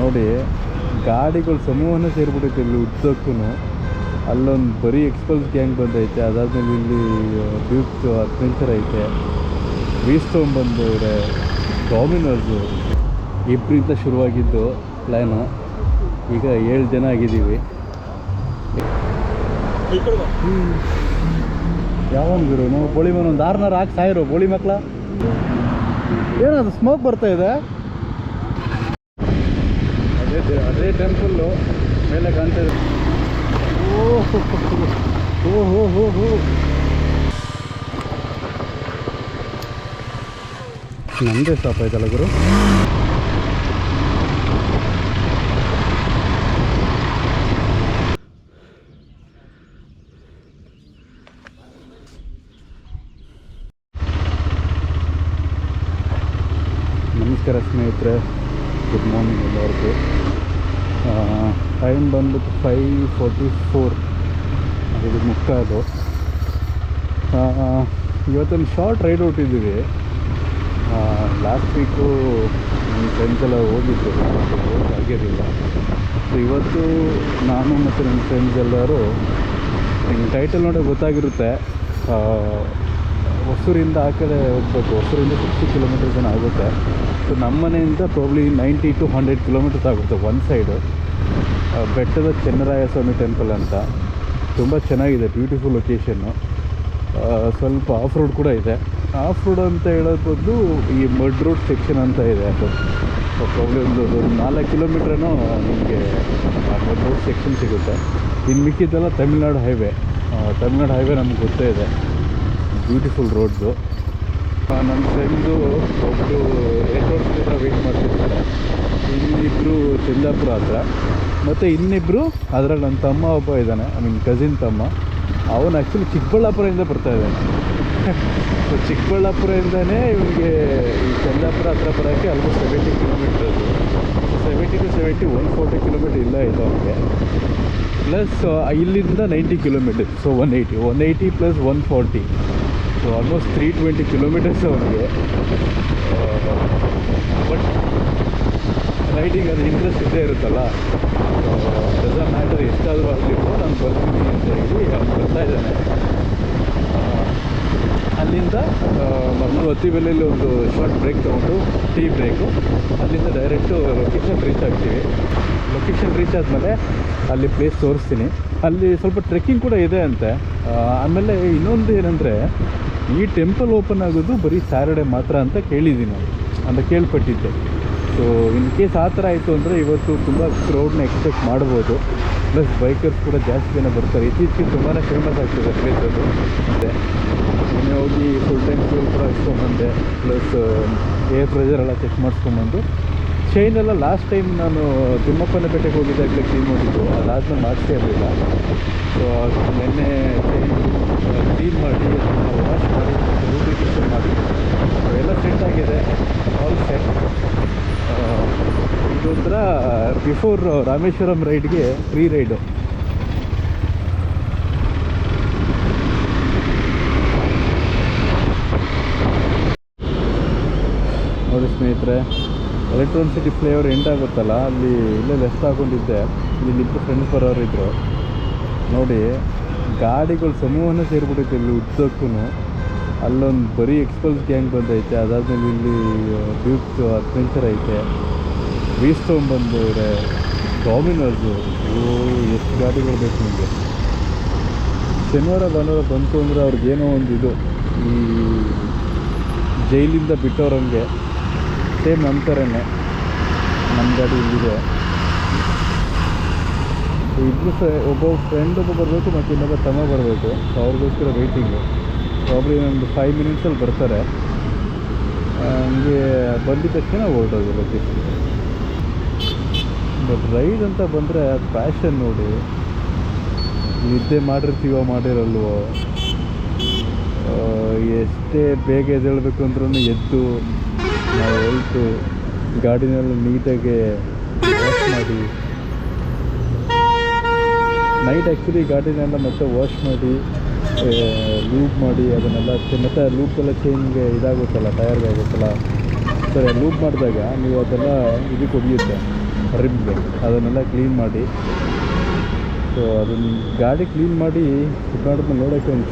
ನೋಡಿ ಗಾಡಿಗಳು ಸಮೂಹನೇ ಸೇರಿಬಿಟ್ಟೈತೆ ಇಲ್ಲಿ ಉದ್ದಕ್ಕೂ. ಅಲ್ಲೊಂದು ಬರೀ ಎಕ್ಸ್ಪಲ್ಸ್ ಗ್ಯಾಂಗ್ ಬಂದೈತೆ, ಅದಾದಮೇಲೆ ಇಲ್ಲಿ ಡ್ಯೂಕ್ ಅಡ್ವೆಂಚರ್ ಐತೆ, ವೀಸ್ಟೋನ್ ಬಂದವ್ರೆ, ಡಾಮಿನೋರ್ಸು. ಇಬ್ಬರಿಂದ ಶುರುವಾಗಿದ್ದು ಪ್ಲ್ಯಾನು, ಈಗ 7 ಜನ ಆಗಿದ್ದೀವಿ. ಯಾವನ್ ಗುರು ನಾವು ಬೋಳಿ ಮನೆ ಒಂದು 6 ಹಾಕಿ ಸಾಯಿರೋ ಬೋಳಿ ಮಕ್ಕಳ. ಏನದು ಸ್ಮೋಕ್ ಬರ್ತಾ ಇದೆ? ಅದೇ ಟೆಂಪಲ್ಲು ಮೇಲೆ ಕಾಣ್ತಾ ಇದೆ. ಓಹೋ ನಮ್ಮದೇ ಸ್ಟಾಪ್ ಆಯ್ತಲ್ಲ ಗುರು. ನಮಸ್ಕಾರ ಸ್ನೇಹಿತರೆ, ಗುಡ್ ಮಾರ್ನಿಂಗ್ ಎಲ್ಲರಿಗೂ. ಟೈಮ್ ಬಂದ್ಬಿಟ್ಟು 5:44 ಇದು ಮುಕ್ಕಾಲು. ಇವತ್ತೊಂದು ಶಾರ್ಟ್ ರೈಡ್ ಹೊಟ್ಟಿದ್ದೀವಿ. ಲಾಸ್ಟ್ ವೀಕು ನನ್ನ ಫ್ರೆಂಡ್ಸ್ ಎಲ್ಲ ಹೋಗಿದ್ದು, ಆಗಿರಲಿಲ್ಲ. ಸೊ ಇವತ್ತು ನಾನು ಮತ್ತು ನನ್ನ ಫ್ರೆಂಡ್ಸ್ ಎಲ್ಲರೂ, ನಿಮ್ಗೆ ಟೈಟಲ್ ನೋಡಿ ಗೊತ್ತಾಗಿರುತ್ತೆ, ಹೊಸೂರಿಂದ ಆ ಕಡೆ ಹೋಗ್ಬೇಕು. ಹೊಸೂರಿಂದ 60 ಕಿಲೋಮೀಟರ್ಸ್ ಏನೋ ಆಗುತ್ತೆ. ಸೊ ನಮ್ಮ ಮನೆಯಿಂದ ಪ್ರಾಬ್ಲಿ 90 to 100 ಕಿಲೋಮೀಟರ್ಸ್ ಆಗುತ್ತೆ ಒನ್ ಸೈಡು. ಬೆಟ್ಟದ ಚೆನ್ನರಾಯ ಸ್ವಾಮಿ ಟೆಂಪಲ್ ಅಂತ, ತುಂಬ ಚೆನ್ನಾಗಿದೆ, ಬ್ಯೂಟಿಫುಲ್ ಲೊಕೇಶನ್ನು. ಸ್ವಲ್ಪ ಆಫ್ ರೋಡ್ ಕೂಡ ಇದೆ. ಆಫ್ ರೋಡ್ ಅಂತ ಹೇಳೋದು ಬದಲು ಈ ಮಡ್ ರೋಡ್ ಸೆಕ್ಷನ್ ಅಂತ ಇದೆ. ಅದು ಪ್ರಾಬ್ಲಿ ಒಂದು 4 ಕಿಲೋಮೀಟ್ರೇನೋ ನಿಮಗೆ ಮಡ್ ರೋಡ್ ಸೆಕ್ಷನ್ ಸಿಗುತ್ತೆ. ಇನ್ನು ಮಿಕ್ಕಿದ್ದೆಲ್ಲ ತಮಿಳ್ನಾಡು ಹೈವೇ ನಮ್ಗೆ ಗೊತ್ತೇ ಇದೆ, ಬ್ಯೂಟಿಫುಲ್ ರೋಡ್ದು. ನನ್ನ ಫ್ರೆಂಡ್ಸು ಒಬ್ಬರು ಏರ್ಪೋರ್ಟ್ ಹತ್ರ ವೆಯ್ಟ್ ಮಾಡ್ತಿರ್ತಾರೆ, ಇನ್ನಿಬ್ಬರು ಚಂದಾಪುರ ಹತ್ರ, ಮತ್ತು ಇನ್ನಿಬ್ಬರು ಅದರಲ್ಲಿ ನನ್ನ ತಮ್ಮ ಒಬ್ಬ ಇದ್ದಾನೆ, ಕಸಿನ್ ತಮ್ಮ. ಅವನು ಆ್ಯಕ್ಚುಲಿ ಚಿಕ್ಕಬಳ್ಳಾಪುರದಿಂದ ಬರ್ತಾಯಿದ್ದಾನೆ. ಸೊ ಚಿಕ್ಕಬಳ್ಳಾಪುರದಿಂದನೇ ಇವನಿಗೆ ಈ ಚಂದಾಪುರ ಹತ್ರ ಬರೋಕ್ಕೆ ಆಲ್ಮೋಸ್ಟ್ 70 ಕಿಲೋಮೀಟರ್. 70 to 70 140 ಕಿಲೋಮೀಟರ್ ಇಲ್ಲ ಇದು ಅವನಿಗೆ. ಪ್ಲಸ್ ಇಲ್ಲಿಂದ 90 kilometre, so 180 plus 140, so almost 320 kilometres ಅವನಿಗೆ. ಬಟ್ ರೈಡಿಂಗ್ ಅದು ಇಂಟ್ರೆಸ್ಟ್ ಇದ್ದೇ ಇರುತ್ತಲ್ಲ, ಡಸಂಟ್ ಮ್ಯಾಟರ್ ಎಷ್ಟಾದರೂ ಆಗಲಿಕ್ಕೂ ನಾನು ಬರ್ತೀನಿ ಅಂತ ಹೇಳಿ ಅವ್ನು ಬರ್ತಾಯಿದ್ದಾನೆ. ಅಲ್ಲಿಂದ ಮೊದಲು ಅತ್ತಿಬೆಲೆಯಲ್ಲಿ ಒಂದು ಶಾರ್ಟ್ ಬ್ರೇಕ್ ತೊಗೊಂಡು ಟೀ ಬ್ರೇಕು, ಅಲ್ಲಿಂದ ಡೈರೆಕ್ಟು ಲೊಕೇಶನ್ ರೀಚ್ ಆಗ್ತೀವಿ. ಲೊಕೇಶನ್ ರೀಚ್ ಆದಮೇಲೆ ಅಲ್ಲಿ ಪ್ಲೇಸ್ ತೋರಿಸ್ತೀನಿ. ಅಲ್ಲಿ ಸ್ವಲ್ಪ ಟ್ರೆಕ್ಕಿಂಗ್ ಕೂಡ ಇದೆ ಅಂತೆ. ಆಮೇಲೆ ಇನ್ನೊಂದು ಏನಂದರೆ, ಈ ಟೆಂಪಲ್ ಓಪನ್ ಆಗೋದು ಬರೀ ಸ್ಯಾಟರ್ಡೆ ಮಾತ್ರ ಅಂತ ಕೇಳಿದ್ದೀನಿ, ಅಂತ ಕೇಳ್ಪಟ್ಟಿದ್ದೆ. ಸೊ ಇನ್ ಕೇಸ್ ಆ ಥರ ಆಯಿತು ಅಂದರೆ ಇವತ್ತು ತುಂಬ ಕ್ರೌಡ್ನ ಎಕ್ಸ್ಪೆಕ್ಟ್ ಮಾಡ್ಬೋದು. ಪ್ಲಸ್ ಬೈಕರ್ಸ್ ಕೂಡ ಜಾಸ್ತಿ ಜನ ಬರ್ತಾರೆ. ಇತ್ತೀಚೆಗೆ ತುಂಬಾ ಫೇಮಸ್ ಆಗ್ತದೆ ಪ್ಲೇಸ್ ಅದು. ಮೊನ್ನೆ ಹೋಗಿ ಫುಲ್ ಟೈಮ್ ಫ್ಯೂಲ್ ಕೂಡ ಹಾಕ್ಸ್ಕೊಂಬಂದೆ, ಪ್ಲಸ್ ಏರ್ ಪ್ರೆಷರ್ ಎಲ್ಲ ಚೆಕ್ ಮಾಡಿಸ್ಕೊಂಬಂದು. ಚೈನೆಲ್ಲ ಲಾಸ್ಟ್ ಟೈಮ್ ನಾನು ತಿಮ್ಮಪ್ಪನ ಬೆಟ್ಟಕ್ಕೆ ಹೋಗಿದ್ದಾಗಲೇ ಕ್ಲೀನ್ ಮಾಡಿದ್ದು, ಅದಾದ್ಮೇಲೆ ಮಾಡಿಸೇ ಇರಲಿಲ್ಲ. ಸೊ ನಿನ್ನೆ ಚೈನ್ ಕ್ಲೀನ್ ಮಾಡಿ ಅದನ್ನು ವಾಶ್ ಮಾಡಿ ರೂಬ್ರಿಕೇಷನ್ ಮಾಡಿ ಅವೆಲ್ಲ ಸೆಟ್ ಆಗಿದೆ, ಆಲ್ ಸೆಟ್. ಇದೊಂಥರ ಬಿಫೋರ್ ರಾಮೇಶ್ವರಂ ರೈಡ್ಗೆ ಫ್ರೀ ರೈಡು. ನೋಡಿ ಸ್ನೇಹಿತರೆ, ಎಲೆಕ್ಟ್ರಾನಿಸಿಟಿ ಫ್ಲೇವರ್ ಎಂಡ್ ಆಗುತ್ತಲ್ಲ, ಅಲ್ಲಿ ಇಲ್ಲೇ ಲೆಫ್ಟ್ ಹಾಕೊಂಡಿದ್ದೆ. ಇಲ್ಲಿಬ್ಬರು ಫ್ರೆಂಡ್ಸ್ ಬರೋರು ಇದ್ದರು. ನೋಡಿ ಗಾಡಿಗಳು ಸಮೂಹನೇ ಸೇರಿಬಿಟ್ಟೈತೆ ಇಲ್ಲಿ ಉದ್ದಕ್ಕೂ. ಅಲ್ಲೊಂದು ಬರೀ ಎಕ್ಸ್ಪಲ್ಸ್ ಗ್ಯಾಂಗ್ ಬಂದೈತೆ, ಅದಾದಮೇಲೆ ಇಲ್ಲಿ ಡ್ಯೂಕ್ ಅಡ್ವೆಂಚರ್ ಐತೆ, ವೀಸ್ಟೋನ್ ಬಂದವ್ರೆ, ಡಾಮಿನೋರ್ಸು. ಎಷ್ಟು ಗಾಡಿಗಳು ಬೇಕು ನಿಮಗೆ. ಶನಿವಾರ ಭಾನುವಾರ ಬಂತು ಅಂದರೆ ಅವ್ರಿಗೇನೋ ಒಂದು ಇದು, ಈ ಜೈಲಿಂದ ಬಿಟ್ಟವ್ರಂಗೆ ಸೇಮ್ ನಮ್ಮ ಥರನೇ ನಮ್ಮ ಗಾಡಿ ಇಲ್ಲಿದೆ. ಇಬ್ಬರು ಒಬ್ಬ ಫ್ರೆಂಡ್ ಬರಬೇಕು ಮತ್ತು ಇನ್ನೊಬ್ಬ ತಮ್ಮ ಬರಬೇಕು. ಸೊ ಅವ್ರಿಗೋಸ್ಕರ ವೆಯ್ಟಿಂಗು. ಪ್ರಾಬ್ಲಿ ಒಂದು 5 ಮಿನಿಟ್ಸಲ್ಲಿ ಬರ್ತಾರೆ. ಹಂಗೆ ಬಂದಿದ್ದ ತಕ್ಷಣ ಹೊರಟೋದು ಲೊಕೇಶನ್. ಬಟ್ ರೈಡ್ ಅಂತ ಬಂದರೆ ಪ್ಯಾಷನ್ ನೋಡಿ. ನಿದ್ದೆ ಮಾಡಿರ್ತೀವೋ ಮಾಡಿರಲ್ವೋ, ಎಷ್ಟೇ ಬೇಗ ಎದ್ದೇಳಬೇಕು ಅಂದ್ರೂ ಎದ್ದು ನಾವು ಹೊರಟು ಗಾಡಿನೆಲ್ಲ ನೀಟಾಗಿ ವಾಶ್ ಮಾಡಿ, ನೈಟ್ ಆ್ಯಕ್ಚುಲಿ ಗಾಡಿನೆಲ್ಲ ಮತ್ತೆ ವಾಶ್ ಮಾಡಿ ಲೂಪ್ ಮಾಡಿ ಅದನ್ನೆಲ್ಲ ಮತ್ತು ಲೂಪೆಲ್ಲ ಚೇಂಜ್ಗೆ ಇದಾಗುತ್ತಲ್ಲ, ಟಯರ್ಗೆ ಆಗುತ್ತಲ್ಲ. ಸರಿ ಲೂಪ್ ಮಾಡಿದಾಗ ನೀವು ಅದೆಲ್ಲ ಇದಕ್ಕೆ ಹೊಡೆಯುತ್ತೆ, ರಿಬ್ ಅದನ್ನೆಲ್ಲ ಕ್ಲೀನ್ ಮಾಡಿ. ಸೊ ಅದನ್ನು ಗಾಡಿ ಕ್ಲೀನ್ ಮಾಡಿ ಮಾಡಿದ್ಮೇಲೆ ನೋಡೋಕ್ಕೆ ಒಂದು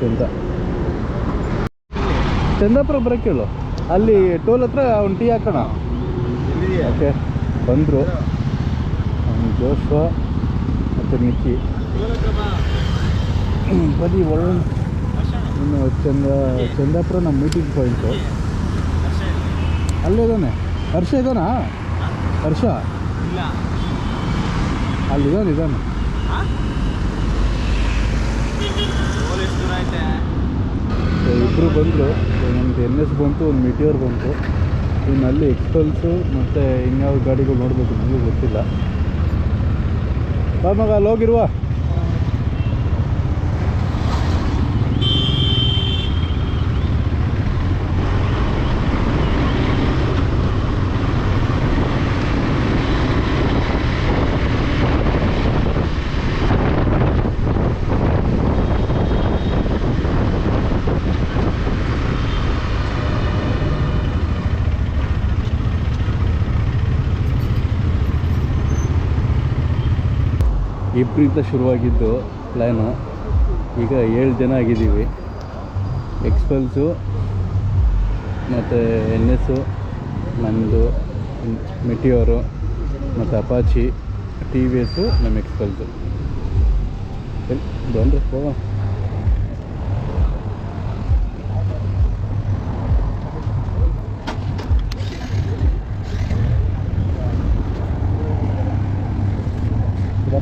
ಚಂದಾಪುರ ಬರೋಕ್ಕೆ ಹೇಳು, ಅಲ್ಲಿ ಟೋಲ್ ಹತ್ರ ಒಂದು ಟೀ ಹಾಕೋಣ. ಓಕೆ, ಬಂದರು ಜೋಶ್ವ ಮತ್ತು ನಿಕ್ಕಿ ಬರೀ ಇನ್ನು ಚಂದಾಪುರ ನಮ್ಮ ಮೀಟಿಂಗ್ ಪಾಯಿಂಟು ಅಲ್ಲೇ ಇದ್ದಾನೆ. ಹರ್ಷ ಇದ್ದಾನಾ? ಹರ್ಷ ಅಲ್ಲಿದ್ದಾನೆ. ಇಬ್ಬರು ಬಂದರು. ನಮಗೆ NS ಬಂತು, ಒಂದು ಮಿಟಿಯೋರ್ ಬಂತು. ಇನ್ನು ಅಲ್ಲಿ ಎಕ್ಸ್ಪಲ್ಸು ಮತ್ತು ಇನ್ಯಾವ ಗಾಡಿಗಳು ನೋಡಬೇಕು ನನಗೂ ಗೊತ್ತಿಲ್ಲ. ಬಾ ಮಗ, ಅಲ್ಲಿ ಹೋಗಿರುವ. ಇಬ್ಬರಿಂದ ಶುರುವಾಗಿದ್ದು ಪ್ಲ್ಯಾನು, ಈಗ 7 ಜನ ಆಗಿದ್ದೀವಿ. ಎಕ್ಸ್ಪಲ್ಸು ಮತ್ತು NS, ನಮ್ಮದು ಮೆಟಿಯೋರು ಮತ್ತು ಅಪಾಚಿ, TVS, ನಮ್ಮ ಎಕ್ಸ್ಪಲ್ಸು. ಬಂದರೆ ಹೋಗೋಣ.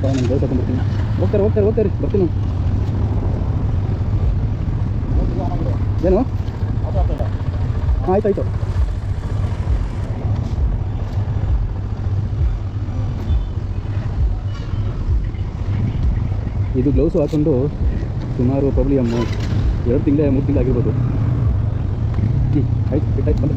ನಾನು ಗೋಲ್ ತಗೊಂಡ್ಬರ್ತೀನಿ. ಹೋಗ್ತಾರೆ ಬರ್ತೀನಿ. ಏನು? ಆಯ್ತಾಯ್ತು. ಇದು ಗ್ಲೌಸು ಹಾಕ್ಕೊಂಡು ಸುಮಾರು ಪ್ರಾಬ್ಲಿ 2 ತಿಂಗಳು 3 ತಿಂಗಳು ಆಗಿರ್ಬೋದು. ಆಯ್ತು ಬಂದು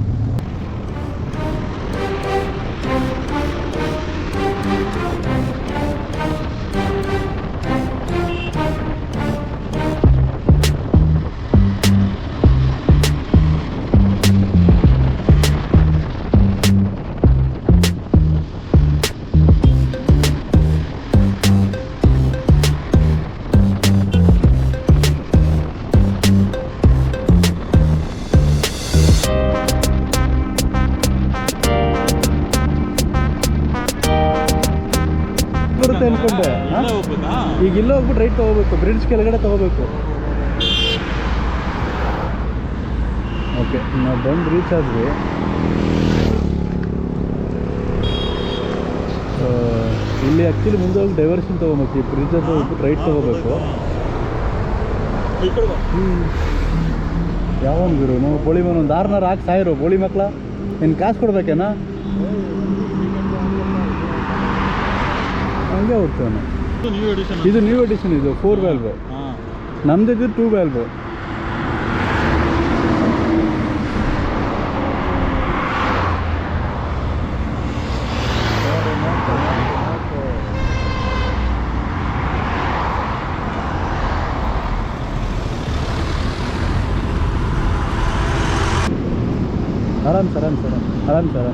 ಅನ್ಕೊಂಡೆ. ಈಗ ಇಲ್ಲ ಹೋಗ್ಬಿಟ್ಟು ರೈಟ್ ತೊಗೋಬೇಕು, ಬ್ರಿಡ್ಜ್ ಕೆಳಗಡೆ ತೊಗೋಬೇಕು. ಓಕೆ, ನಾವು ಬಂದು ರೀಚ್ ಆದ್ವಿ. ಇಲ್ಲಿ ಆ್ಯಕ್ಚುಲಿ ಮುಂದೆ ಹೋಗಿ ಡೈವರ್ಷನ್ ತೊಗೋಬೇಕು. ಈ ಬ್ರಿಡ್ಜ್ ಹತ್ರ ಹೋಗ್ಬಿಟ್ಟು ರೈಟ್ ತೊಗೋಬೇಕು. ಯಾವನ್ ಗುರು ನಾವು ಬೋಳಿ ಮನ ಒಂದು 6 ಹಾಕಿ ಸಾಯಿರೋ ಬೋಳಿ ಮಕ್ಕಳ. ಇನ್ನು ಕಾಸು ಕೊಡ್ಬೇಕೇನಾ? ಹಂಗೆ ಹೋಗ್ತಾನೆ. ಇದು ನ್ಯೂ ಎಡಿಷನ್. ಇದು 4 ವ್ಯಾಲ್ವ್. ನಮ್ದಿದ್ದು 2 ವ್ಯಾಲ್ವ್. ಆರಾಮ್ ಸರ್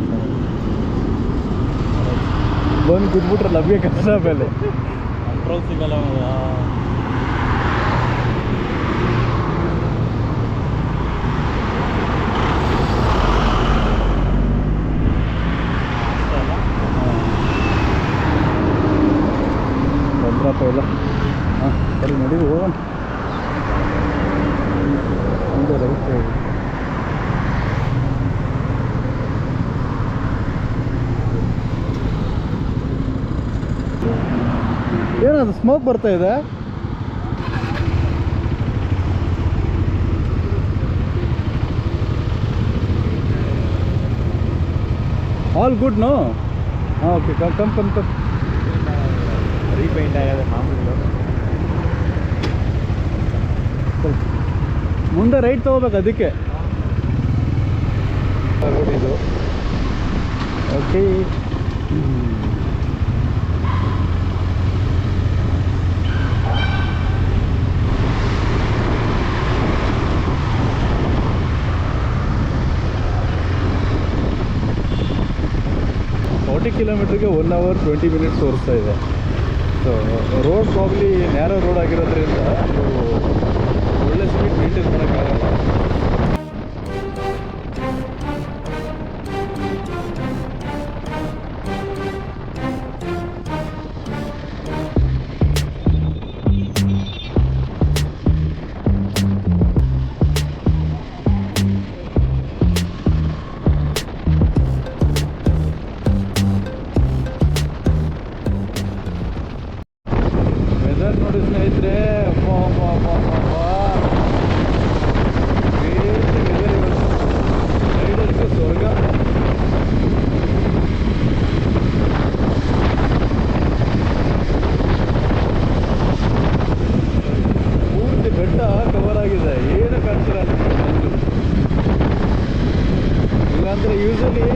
ಬಂದು ಕುದ್ಬಿಟ್ರೆ ಲಭ್ಯ ಕಷ್ಟ ಮೇಲೆ ಕಂಟ್ರೋಲ್ ಸಿಗಲ್ಲ. ಬಂದ್ರಪ್ಪ ಇಲ್ಲ. ಹಾಂ ಸರಿ, ನಡೀರಿ ಹೋಗೋಣ. ಮುಂದೆ ರೈಟ್ ಸೈಡ್ ಏನದು ಸ್ಮೋಕ್ ಬರ್ತಾ ಇದೆ? All good no? ಹಾಂ ಓಕೆ, ಕಮ್ ರೀಪೇಂಟ್ ಆಗೋದು ಮಾಮೂಲು. ಮುಂದೆ ರೈಟ್ ತೊಗೋಬೇಕು, ಅದಕ್ಕೆ ಇದು. ಓಕೆ, 40 ಕಿಲೋಮೀಟ್ರಿಗೆ ಈಗ 1 hour 20 minutes ತೋರಿಸ್ತಾ ಇದೆ. So road probably narrow road ಆಗಿರೋದ್ರಿಂದ ನೀವು ಒಳ್ಳೆ ಸ್ಪೀಡ್ ಮೇಂಟೈನ್ ಮಾಡೋಕ್ಕಾಗಲ್ಲ. ವೆದರ್ ನೋಡಿ ಸ್ನೇಹಿತರೆ, ರೈಡರ್ಸ್ಗೆ ಸ್ವರ್ಗ. ಪೂರ್ತಿ ಬೆಟ್ಟ ಕವರ್ ಆಗಿದೆ, ಏನು ಕಾಣ್ತೀರ ಇಲ್ಲಾಂದರೆ ಯೂಶಲಿ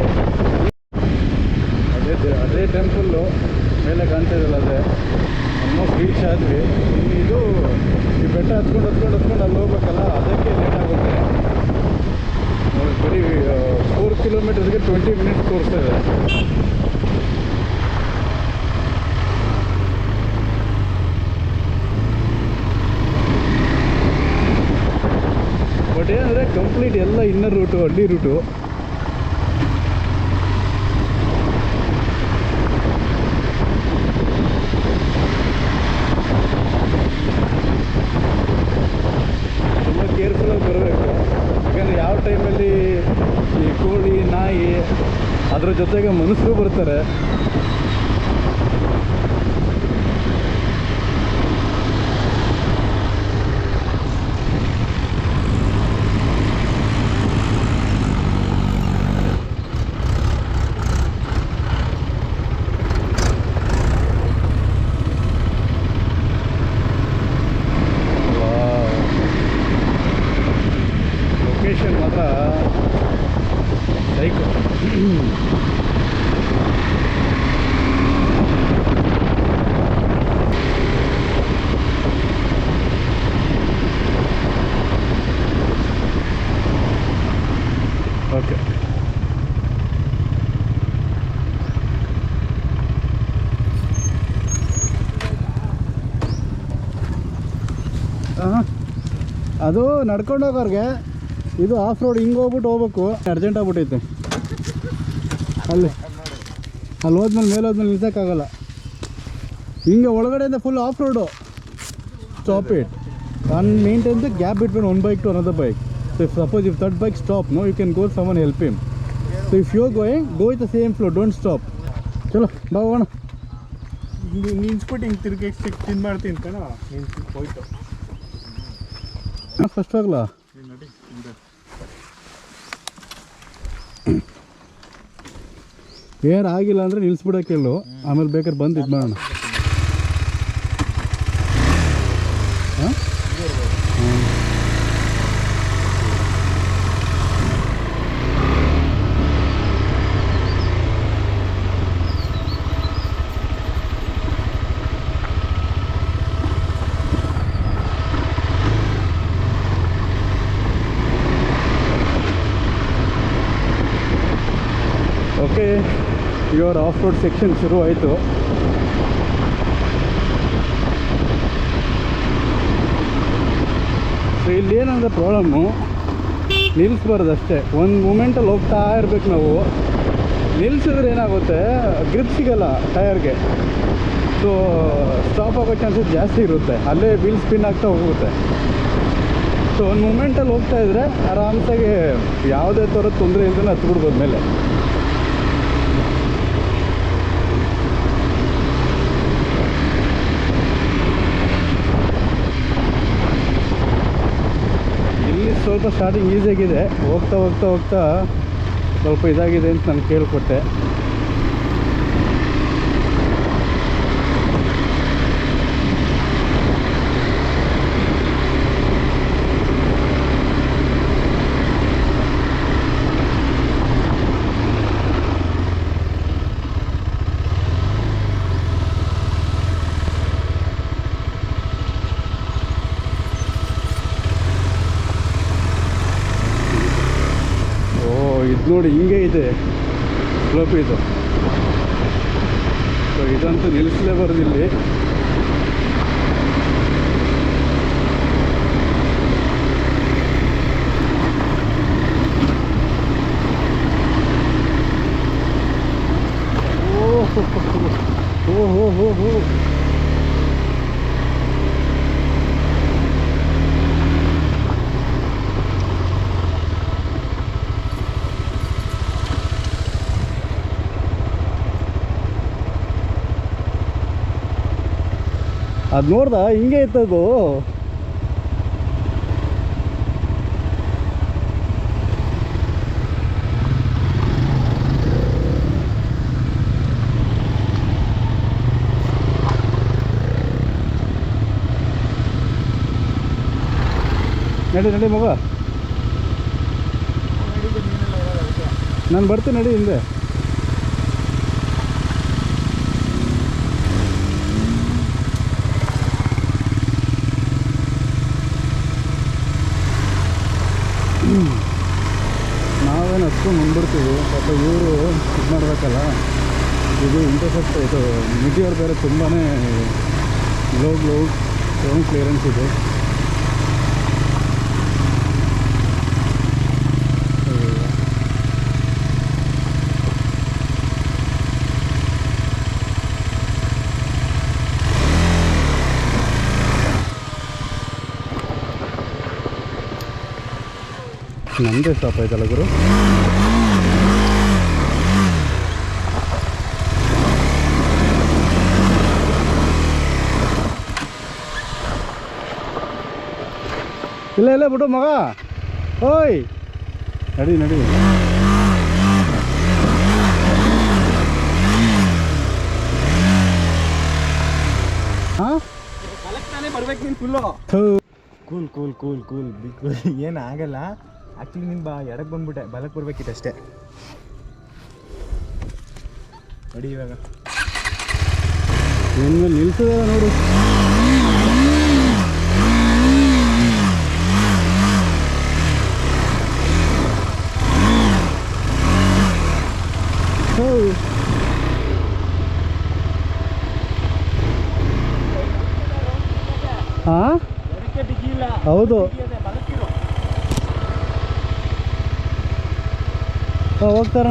ಅದೇ ಟೆಂಪಲ್ಲು ಮೇಲೆ ಕಾಣ್ತಾ ಇದೆಯಲ್ಲ, ಅದೇ ಆಲ್ಮೋಸ್ಟ್ ರೀಚ್ ಆದ್ವಿ. ಇದು ಈ ಬೆಟ್ಟ ಹತ್ಕೊಂಡು ಅಲ್ಲಿ ಹೋಗ್ಬೇಕಲ್ಲ, ಅದಕ್ಕೆ ಲೇಟ್ ಆಗುತ್ತೆ. ಬರೀ 4 kilometers 20 minutes ತೋರಿಸ್ತಾ ಇದೆ. ಬಟ್ ಏನಂದರೆ ಕಂಪ್ಲೀಟ್ ಎಲ್ಲ ಇನ್ನರ್ ರೂಟು, ಹಳ್ಳಿ ರೂಟು. ತುಂಬ ಕೇರ್ಫುಲ್ಲಾಗಿ ಬರಬೇಕು, ಯಾಕಂದರೆ ಯಾವ ಟೈಮಲ್ಲಿ ಈ ಕೋಳಿ, ನಾಯಿ, ಅದ್ರ ಜೊತೆಗೆ ಮನುಷ್ಯರು ಬರ್ತಾರೆ. ಲೊಕೇಶನ್ ಮಾತ್ರ ಸೈಕೋ. ಓಕೆ, ಅದು ನಡ್ಕೊಂಡು ಹೋಗೋರಿಗೆ ಇದು ಆಫ್ ರೋಡ್ ಹಿಂಗೆ ಹೋಗ್ಬಿಟ್ಟು ಹೋಗ್ಬೇಕು. ಅರ್ಜೆಂಟ್ ಆಗ್ಬಿಟ್ಟೈತೆ. ಅಲ್ಲಿ ಹೋದ್ಮೇಲೆ ಮೇಲೆ ಹೋದ್ಮೇಲೆ ನಿಲ್ಸೋಕ್ಕಾಗಲ್ಲ. ಹಿಂಗೆ ಒಳಗಡೆಯಿಂದ full of road. Stop it and maintain the gap between one bike to another bike. So if suppose if that bike stop, no, you can go someone help him. So if you're going, go with the same flow, don't stop. ಚಲೋ ಬಾ ಹೋಗೋಣ. ನಿನ್ಸ್ಬಿಟ್ಟು ಹಿಂಗೆ ತಿರ್ಗಿ ತಿನ್ ಮಾಡ್ತೀನಿ ಕಣ, ಹೋಯ್ತು. First ಆಗಲ್ಲ ನಡಿ. ಏರ್ ಆಗಿಲ್ಲ ಅಂದರೆ ನಿಲ್ಲಿಸ್ಬಿಡೋಕೆ ಹೇಳು, ಆಮೇಲೆ ಬೇಕಾದ್ರೆ ಬಂದು ಇದು ಮಾಡೋಣ. ಹಾಂ, okay, your of road section ಶುರು ಆಯಿತು. ಸೊ ಇಲ್ಲೇನಂದ್ರೆ ಪ್ರಾಬ್ಲಮ್ಮು, ನಿಲ್ಲಿಸ್ಬಾರ್ದು ಅಷ್ಟೇ. ಒಂದು ಮೂಮೆಂಟಲ್ಲಿ ಹೋಗ್ತಾ ಇರ್ಬೇಕು ನಾವು. ನಿಲ್ಲಿಸಿದ್ರೆ ಏನಾಗುತ್ತೆ, ಗ್ರಿಪ್ ಸಿಗಲ್ಲ ಟಯರ್ಗೆ. ಸೊ ಸ್ಟಾಪ್ ಆಗೋ ಚಾನ್ಸಸ್ ಜಾಸ್ತಿ ಇರುತ್ತೆ, ಅಲ್ಲೇ ವೀಲ್ ಸ್ಪಿನ್ ಆಗ್ತಾ ಹೋಗುತ್ತೆ. ಸೊ ಒಂದು ಮೂಮೆಂಟಲ್ಲಿ ಹೋಗ್ತಾ ಇದ್ದರೆ ಆರಾಮ್ಸಾಗಿ ಯಾವುದೇ ಥರದ ತೊಂದರೆ ಇಲ್ಲದೇ ಹತ್ಬಿಡ್ಬೋದು ಮೇಲೆ. ಇಲ್ಲಿ ಸ್ವಲ್ಪ ಸ್ಟಾರ್ಟಿಂಗ್ ಈಸಿಯಾಗಿದೆ, ಹೋಗ್ತಾ ಹೋಗ್ತಾ ಹೋಗ್ತಾ ಸ್ವಲ್ಪ ಇದಾಗಿದೆ ಅಂತ ನಾನು ಕೇಳಿಕೊಟ್ಟೆ. ಇದು ನೋಡಿ ಹಿಂಗೆ ಇದೆ ಸ್ಲೋಪ್ ಇದು. ಇದಂತೂ ನಿಲ್ಲಿಸಲೇಬಾರ್ದು ಇಲ್ಲಿ. ಓಹೋ ಅದು ನೋಡ್ದ ಹಿಂಗೆ ಇತ್ತದು. ನಡಿ ಮಗ, ನಾನು ಬರ್ತೀನಿ, ನಡಿ ಹಿಂದೆ. ನಾವೇನು ಹಚ್ಕೊಂಡು ಮುಂದ್ಬಿಡ್ತೀವಿ, ಪಾಪ ಇವರು ಇದು ಮಾಡಬೇಕಲ್ಲ. ಇದು ಇಂಟರ್ಸೆಪ್ಟ್, ಇದು ಮಿಟಿಯೋರ್ ಬೇರೆ ತುಂಬಾ ಲೋ ಸೌಂಡ್ ಕ್ಲಿಯರೆನ್ಸ್ ಇದೆ. ನಮ್ಮದೇ ಸ್ಟಾಪ್ ಆಯ್ತಲ್ಲ ಗುರು. ಇಲ್ಲ ಬಿಡು ಮಗ, ಓಯ್ ನಡಿ. ಹಾಂ ಬರ್ಬೇಕು ನೀನು ಫುಲ್ಲು ಕೂಲ್ ಏನು ಆಗಲ್ಲ. ಆ್ಯಕ್ಚುಲಿ ನೀನು ಎಡಕ್ಕೆ ಬಂದ್ಬಿಟ್ಟೆ, ಬಲಕ್ಕೆ ಬರ್ಬೇಕಿತ್ತು ಅಷ್ಟೇ. ನೋಡಿ ಇವಾಗ ನಿನ್ನ ನಿಲ್ಸದ ನೋಡು. ಹಾಂ ಹೌದು, ಹೋಗ್ತಾರ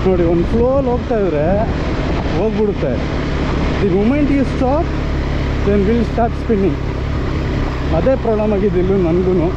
ನೋಡಿ. ಒಂದು ಫ್ಲೋಲ್ಲಿ ಹೋಗ್ತಾ ಇದ್ರೆ ಹೋಗ್ಬಿಡುತ್ತೆ. The moment you stop then will start spinning. ಅದೇ ಪ್ರಾಬ್ಲಮ್ ಆಗಿದ್ದಿಲ್ಲ ನನಗೂ.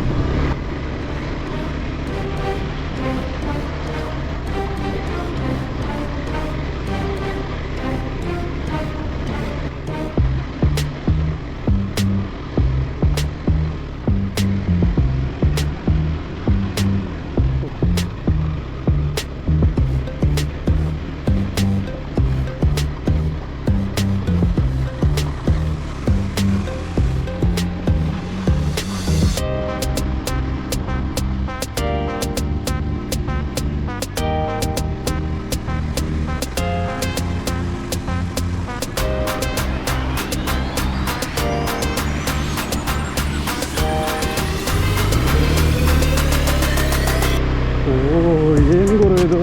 ಏನು ಗುರು ಇದು,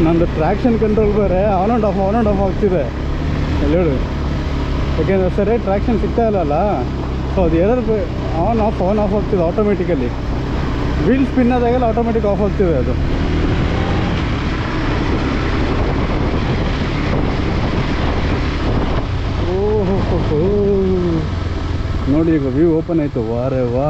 ನಂದು ಟ್ರ್ಯಾಕ್ಷನ್ ಕಂಟ್ರೋಲ್ ಬೇರೆ ಆನ್ ಆ್ಯಂಡ್ ಆಫ್ ಆಗ್ತಿದೆ ಎಲ್ಲ ಹೇಳು. ಯಾಕೆಂದರೆ ಸರಿಯಾಗಿ ಟ್ರ್ಯಾಕ್ಷನ್ ಸಿಗ್ತಾ ಇಲ್ಲಲ್ಲ, ಸೊ ಅದು ಏನಾದ್ರು ಆನ್ ಆಫ್ ಆಗ್ತಿದೆ ಆಟೋಮೆಟಿಕಲಿ. ವೀಲ್ ಸ್ಪಿನ್ ಆದಾಗೆಲ್ಲ ಆಟೋಮೆಟಿಕ್ ಆಫ್ ಆಗ್ತಿದೆ ಅದು. ಓಹೋ ನೋಡಿ, ಈಗ ವ್ಯೂ ಓಪನ್ ಆಯಿತು. ವಾರೇ ವಾ.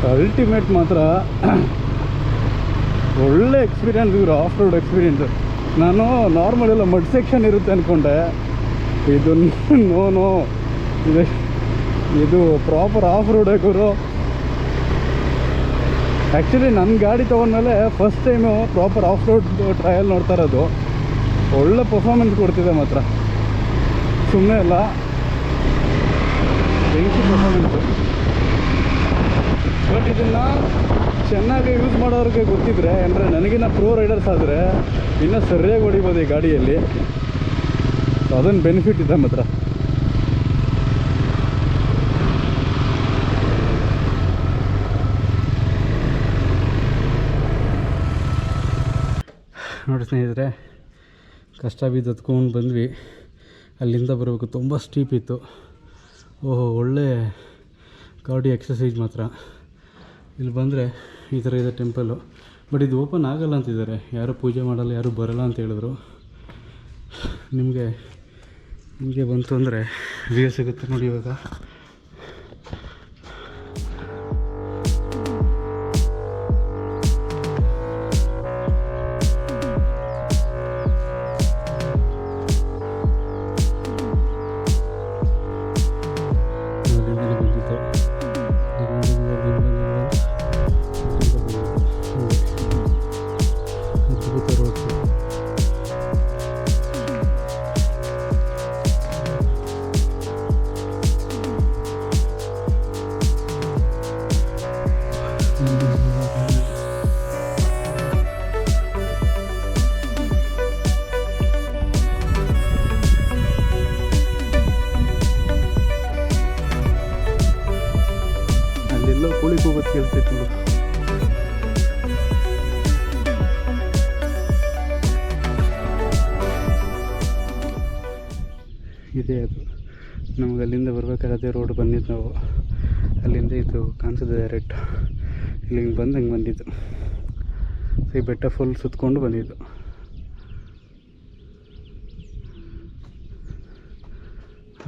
ಅಲ್ಟಿಮೇಟ್ ಮಾತ್ರ ಒಳ್ಳೆ ಎಕ್ಸ್ಪೀರಿಯನ್ಸ್ ಇವರು, ಆಫ್ ರೋಡ್ ಎಕ್ಸ್ಪೀರಿಯನ್ಸು. ನಾನು ನಾರ್ಮಲ್ ಎಲ್ಲ ಮಡ್ ಸೆಕ್ಷನ್ ಇರುತ್ತೆ ಅಂದ್ಕೊಂಡೆ, ಇದು ನೋ ಇದು ಪ್ರಾಪರ್ ಆಫ್ ರೋಡ್ ಗುರು. ಆ್ಯಕ್ಚುಲಿ ನನ್ನ ಗಾಡಿ ತೊಗೊಂಡ್ಮೇಲೆ first time proper off road trial ನೋಡ್ತಾ ಇರೋದು. ಒಳ್ಳೆ ಪರ್ಫಾರ್ಮೆನ್ಸ್ ಕೊಡ್ತಿದೆ ಮಾತ್ರ, ಸುಮ್ಮನೆ ಅಲ್ಲ, ಬೆಂಕಿ ಪರ್ಫಾರ್ಮೆನ್ಸು. ಬಟ್ ಇದನ್ನು ಚೆನ್ನಾಗಿ ಯೂಸ್ ಮಾಡೋರಿಗೆ ಗೊತ್ತಿದ್ರೆ, ಅಂದರೆ ನನಗಿನ್ನ ಪ್ರೋ ರೈಡರ್ಸ್ ಆದರೆ ಇನ್ನೂ ಸರಿಯಾಗಿ ಹೊಡಿಬೋದು ಈ ಗಾಡಿಯಲ್ಲಿ. ಸೊ ಅದೊಂದು ಬೆನಿಫಿಟ್ ಇದೆ ಮಾತ್ರ. ನೋಡಿ ಸ್ನೇಹಿತರೆ, ಕಷ್ಟ ಬಿದ್ದು ಹತ್ಕೊಂಡು ಬಂದ್ವಿ. ಅಲ್ಲಿಂದ ಬರಬೇಕು, ತುಂಬ ಸ್ಟೀಪ್ ಇತ್ತು. ಓಹೋ, ಒಳ್ಳೆ ಗಾಡಿ ಎಕ್ಸಸೈಸ್ ಮಾತ್ರ. ಇಲ್ಲಿ ಬಂದರೆ ಈ ಥರ ಇದೆ ಟೆಂಪಲ್ಲು. ಬಟ್ ಇದು ಓಪನ್ ಆಗಲ್ಲ ಅಂತಿದ್ದಾರೆ, ಯಾರೂ ಪೂಜೆ ಮಾಡಲ್ಲ, ಯಾರೂ ಬರಲ್ಲ ಅಂತ ಹೇಳಿದ್ರು. ನಿಮಗೆ ಬಂತು ಅಂದರೆ ವ್ಯೂ ಸಿಗುತ್ತೆ ನೋಡಿ. ಇವಾಗ ಅಲ್ಲೆಲ್ಲ ಕೋಳಿ ಕೂಗೋದು ಕೇಳ್ತೈತಿ. ಇದೇ ಅದು ನಮ್ಗೆ ಅಲ್ಲಿಂದ ಬರ್ಬೇಕಾದ್ರೆ ಅದೇ ರೋಡ್ ಬಂದಿದ್ದು. ನಾವು ಅಲ್ಲಿಂದ ಇದು ಕಾಣಿಸಿದೆ ಡೈರೆಕ್ಟ್, ಇಲ್ಲಿಗೆ ಬಂದು ಹಂಗೆ ಬಂದಿದ್ದು. ಸೊ ಈ ಬೆಟ್ಟ ಫುಲ್ ಸುತ್ತಕೊಂಡು ಬಂದಿದ್ದು.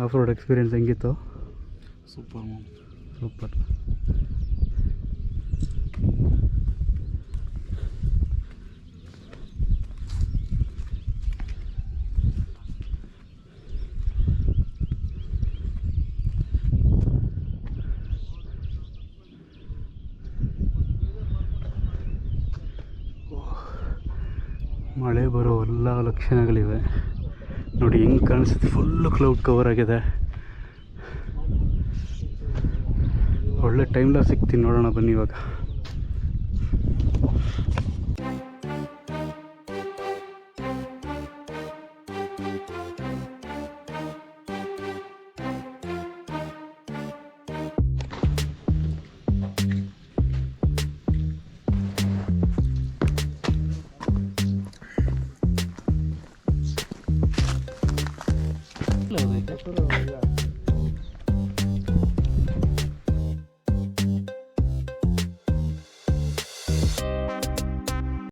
ಆಫ್ ರೋಡ್ ಎಕ್ಸ್ಪೀರಿಯನ್ಸ್ ಹೆಂಗಿತ್ತು? Super super. ಮಳೆ ಬರೋ ಎಲ್ಲ ಲಕ್ಷಣಗಳಿವೆ ನೋಡಿ. ಹೆಂಗೆ ಕಾಣಿಸುತ್ತೆ, ಫುಲ್ಲು ಕ್ಲೌಡ್ ಕವರ್ ಆಗಿದೆ. ಒಳ್ಳೆ ಟೈಮ್ಲ ಸಿಗ್ತೀನಿ, ನೋಡೋಣ ಬನ್ನಿ ಇವಾಗ.